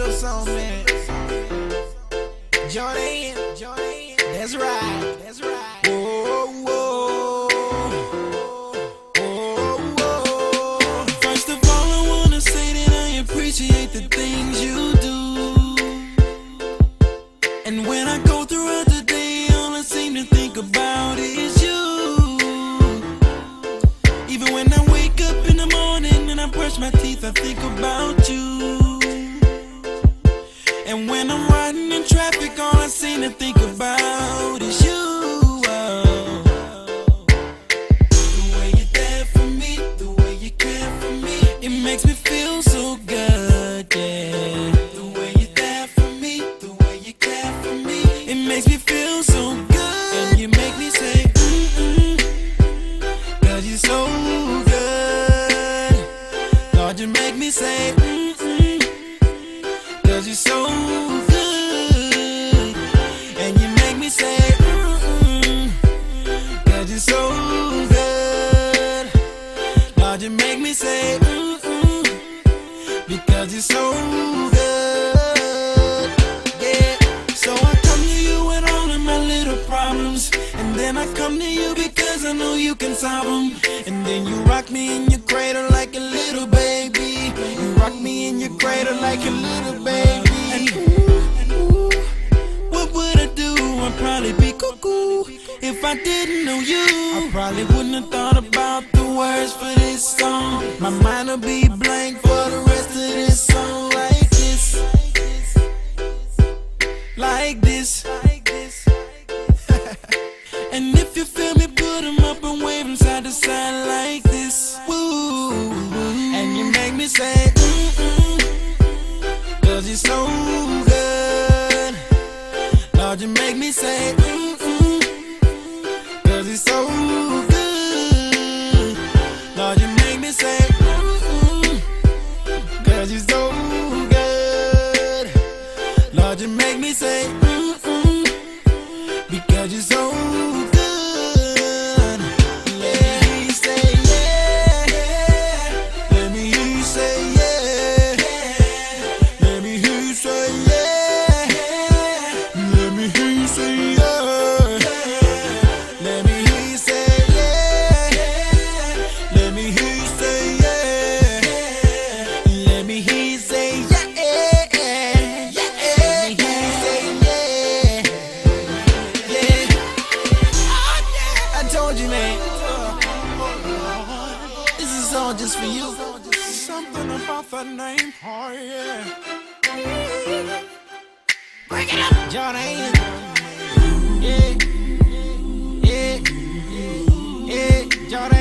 little song, man. Jordan, that's right, that's right. Whoa, whoa, whoa, whoa. First of all, I wanna say that I appreciate the things you do. And when I go throughout the day, all I seem to think about is you. Even when I wake up in the morning and I brush my teeth, I think about you. And when I'm riding in traffic, all I seem to think about is you. The way you're there for me, the way you care for me, it makes me feel so good, yeah. The way you're there for me, the way you care for me, it makes me feel so good. And you make me say, cause you're so good. Lord, you make me say, cause you're so good. And you make me say, cause you're so good. Lord, you make me say, because you're so good. Yeah. So I come to you with all of my little problems, and then I come to you because I know you can solve them. And then you rock me in your cradle like a little baby. You rock me in your cradle like a little baby. And ooh, what would I do? I'd probably be cuckoo if I didn't know you. I probably wouldn't have thought about the words for this song. My mind will be blank for the rest of this song. Like this, like this. And if you feel me, put them up and wave them side to side like this. Woo. And you make me say, cause you're so good. Lord, you make me say, cause you're so good. Lord, you make me say, cause you're so good. Lord, you make me say, because you're so good. Let me hear you say yeah. Let me hear you say yeah. Let me hear you say yeah. Let me hear you say yeah. Let me hear you say yeah. Let me hear you say yeah. Let me hear you say yeah. I told you, man. This is all just for you. Something about that name, oh yeah. Break it up, Jordan. Yeah, yeah, yeah, Jordan.